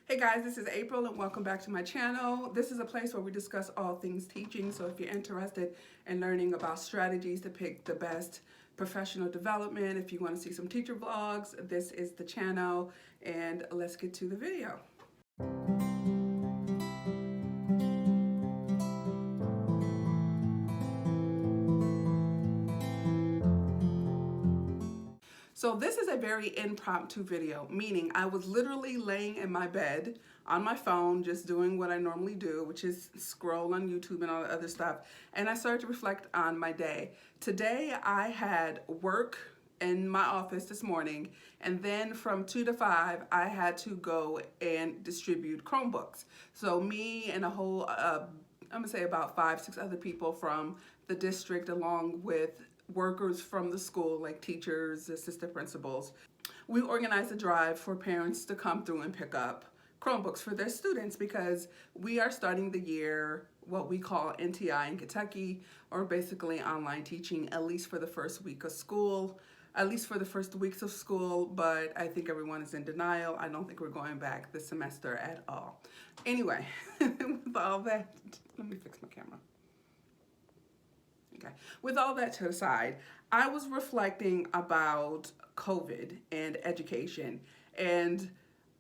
Hey guys, this is April and welcome back to my channel. This is a place where we discuss all things teaching, so if you're interested in learning about strategies to pick the best professional development, if you want to see some teacher vlogs, this is the channel, and let's get to the video. So this is a very impromptu video, meaning I was literally laying in my bed on my phone, just doing what I normally do, which is scroll on YouTube and all the other stuff. And I started to reflect on my day. Today I had work in my office this morning, and then from 2 to 5 I had to go and distribute Chromebooks. So me and a whole I'm gonna say about 5-6 other people from the district, along with workers from the school, like teachers, assistant principals. We organized a drive for parents to come through and pick up Chromebooks for their students, because we are starting the year what we call NTI in Kentucky, or basically online teaching, at least for the first week of school, at least for the first weeks of school, but I think everyone is in denial. I don't think we're going back this semester at all. Anyway, with all that, let me fix my camera. Okay. With all that to the side, I was reflecting about COVID and education, and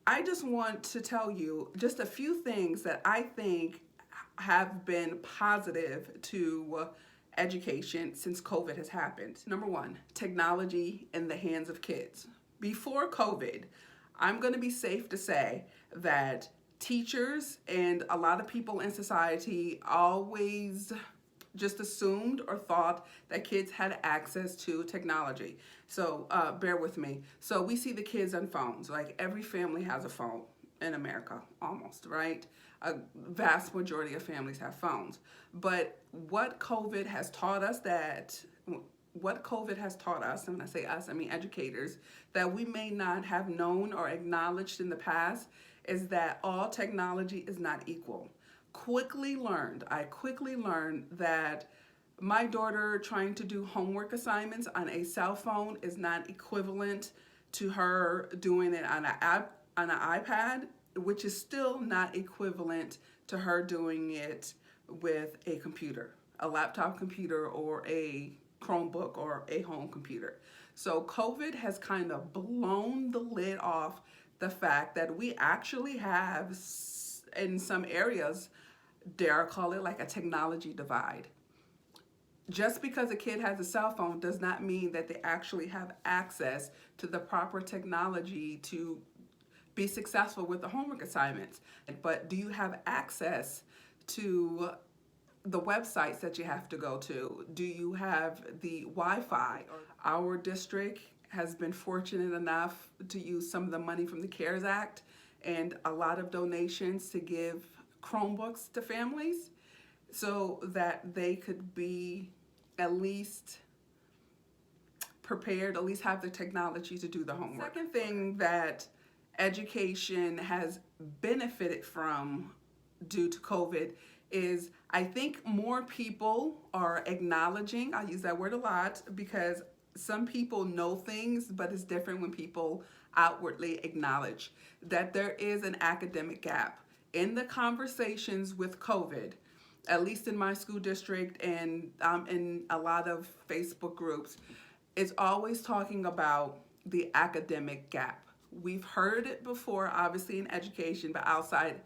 I just want to tell you just a few things that I think have been positive to education since COVID has happened. Number one, technology in the hands of kids. Before COVID, I'm going to be safe to say that teachers and a lot of people in society always just assumed or thought that kids had access to technology. So bear with me. So we see the kids on phones. Like every family has a phone in America, almost, right? A vast majority of families have phones. But what COVID has taught us and when I say us, I mean educators, that we may not have known or acknowledged in the past, is that all technology is not equal. I quickly learned that my daughter trying to do homework assignments on a cell phone is not equivalent to her doing it on an iPad, which is still not equivalent to her doing it with a computer, a laptop computer or a Chromebook or a home computer. So COVID has kind of blown the lid off the fact that we actually have, in some areas, dare I call it, like a technology divide. Just because a kid has a cell phone does not mean that they actually have access to the proper technology to be successful with the homework assignments. But do you have access to the websites that you have to go to? Do you have the Wi-Fi? Our district has been fortunate enough to use some of the money from the CARES Act and a lot of donations to give Chromebooks to families so that they could be at least prepared, at least have the technology to do the homework. Second thing that education has benefited from due to COVID is, I think more people are acknowledging, I use that word a lot because some people know things, but it's different when people outwardly acknowledge that there is an academic gap. In the conversations with COVID, at least in my school district and in a lot of Facebook groups, it's always talking about the academic gap. We've heard it before, obviously in education, but outside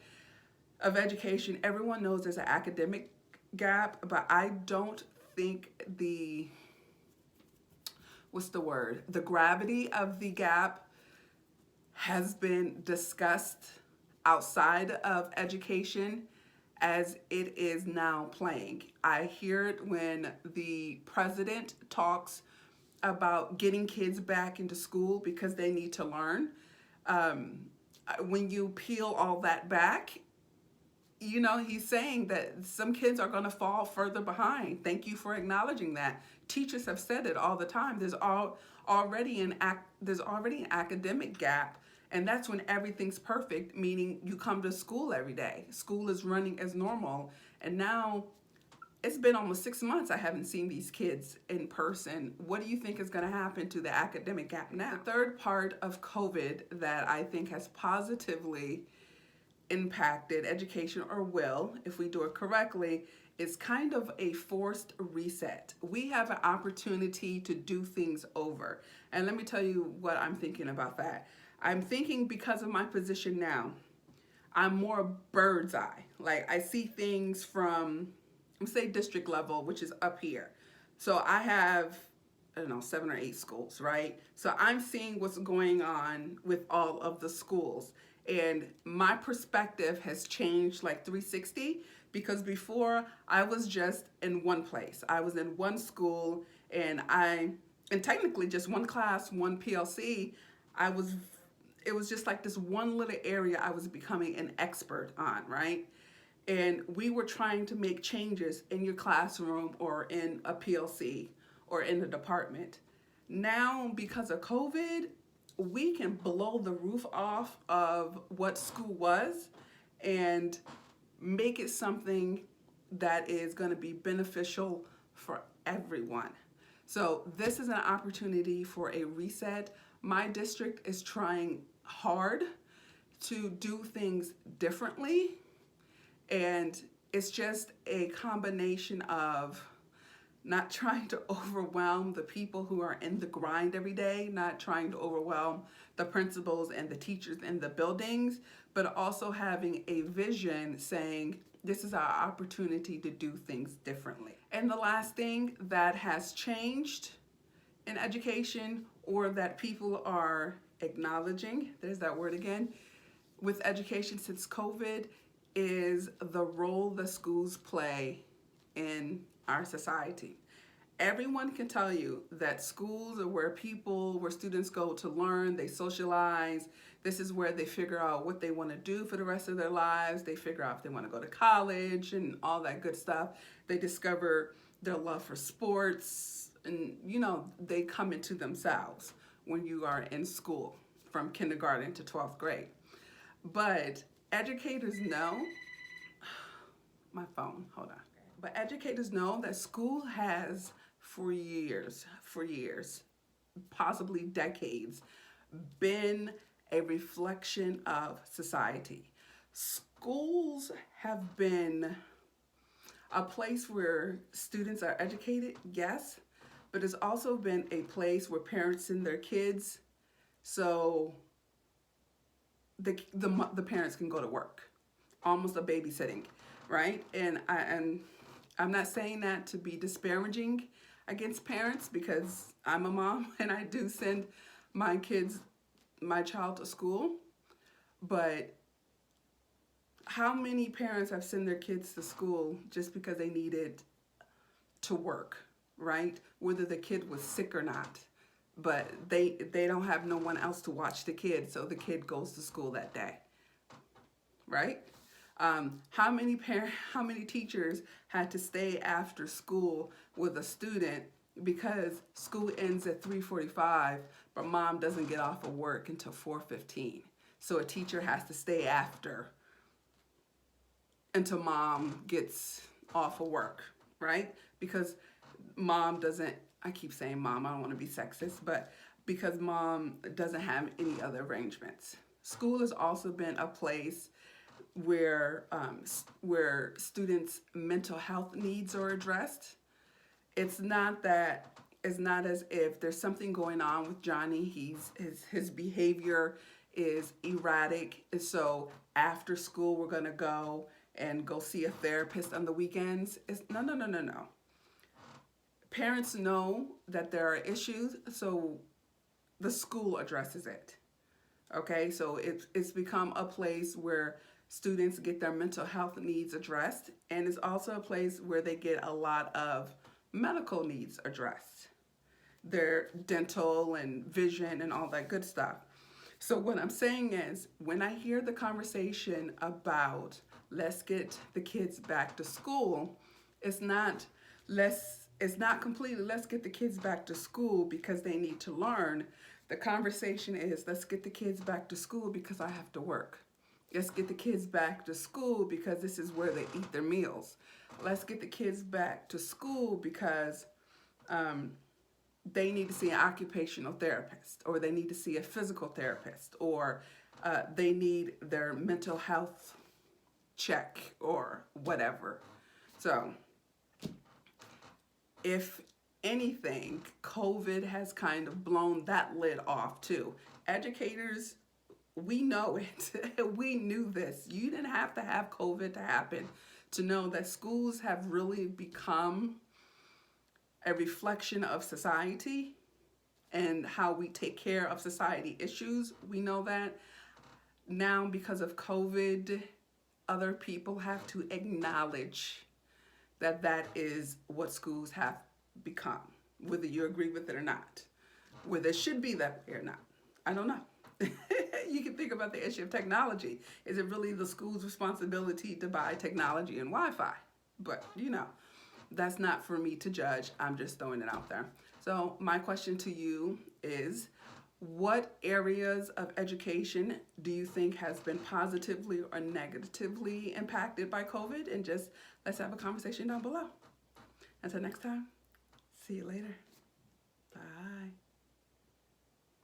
of education, everyone knows there's an academic gap, but I don't think the gravity of the gap has been discussed outside of education as it is now playing. I hear it when the president talks about getting kids back into school because they need to learn. When you peel all that back, you know, he's saying that some kids are going to fall further behind. Thank you for acknowledging that. Teachers have said it all the time. There's already an academic gap, and that's when everything's perfect, meaning you come to school every day. School is running as normal, and now it's been almost 6 months I haven't seen these kids in person. What do you think is going to happen to the academic gap now? The third part of COVID that I think has positively impacted education, or will, if we do it correctly, is kind of a forced reset. We have an opportunity to do things over. And let me tell you what I'm thinking about that. I'm thinking, because of my position now, I'm more bird's eye. Like, I see things from, let's say, district level, which is up here. So I have, I don't know, 7 or 8 schools, right? So I'm seeing what's going on with all of the schools. And my perspective has changed like 360, because before I was just in one place. I was in one school, and technically just one class, one PLC. It was just like this one little area I was becoming an expert on, right? And we were trying to make changes in your classroom or in a PLC or in a department. Now, because of COVID, we can blow the roof off of what school was and make it something that is going to be beneficial for everyone. So this is an opportunity for a reset. My district is trying hard to do things differently, and it's just a combination of not trying to overwhelm the people who are in the grind every day, not trying to overwhelm the principals and the teachers in the buildings, but also having a vision saying, this is our opportunity to do things differently. And the last thing that has changed in education, or that people are acknowledging, there's that word again, with education since COVID, is the role that schools play in our society. Everyone can tell you that schools are where students go to learn, they socialize. This is where they figure out what they want to do for the rest of their lives. They figure out if they want to go to college and all that good stuff. They discover their love for sports, and they come into themselves when you are in school from kindergarten to 12th grade. But educators know, my phone, hold on. But educators know that school has for years, possibly decades, been a reflection of society. Schools have been a place where students are educated, yes, but it's also been a place where parents send their kids so the parents can go to work, almost a babysitting, right? And I'm not saying that to be disparaging against parents, because I'm a mom and I do send my child to school. But how many parents have sent their kids to school just because they needed to work, right? Whether the kid was sick or not, but they don't have no one else to watch the kid, so the kid goes to school that day, right? How many teachers had to stay after school with a student because school ends at 3:45, but mom doesn't get off of work until 4:15. So a teacher has to stay after until mom gets off of work, right? Because mom doesn't, I keep saying mom, I don't want to be sexist, but because mom doesn't have any other arrangements. School has also been a place where students' mental health needs are addressed. It's not as if there's something going on with Johnny. His behavior is erratic, and so after school we're gonna go see a therapist on the weekends. It's no. Parents know that there are issues, so the school addresses it. Okay, so it's become a place where students get their mental health needs addressed, and it's also a place where they get a lot of medical needs addressed. Their dental and vision and all that good stuff. So what I'm saying is, when I hear the conversation about let's get the kids back to school, it's not completely let's get the kids back to school because they need to learn. The conversation is, let's get the kids back to school because I have to work. Let's get the kids back to school because this is where they eat their meals. Let's get the kids back to school because they need to see an occupational therapist, or they need to see a physical therapist, or they need their mental health check or whatever. So if anything, COVID has kind of blown that lid off too. Educators, we know it. We knew this. You didn't have to have COVID to happen to know that schools have really become a reflection of society and how we take care of society issues. We know that now because of COVID, other people have to acknowledge that that is what schools have become, whether you agree with it or not, whether it should be that way or not. I don't know. You can think about the issue of technology. Is it really the school's responsibility to buy technology and Wi-Fi? But, that's not for me to judge. I'm just throwing it out there. So my question to you is, what areas of education do you think has been positively or negatively impacted by COVID? And just let's have a conversation down below. Until next time, see you later.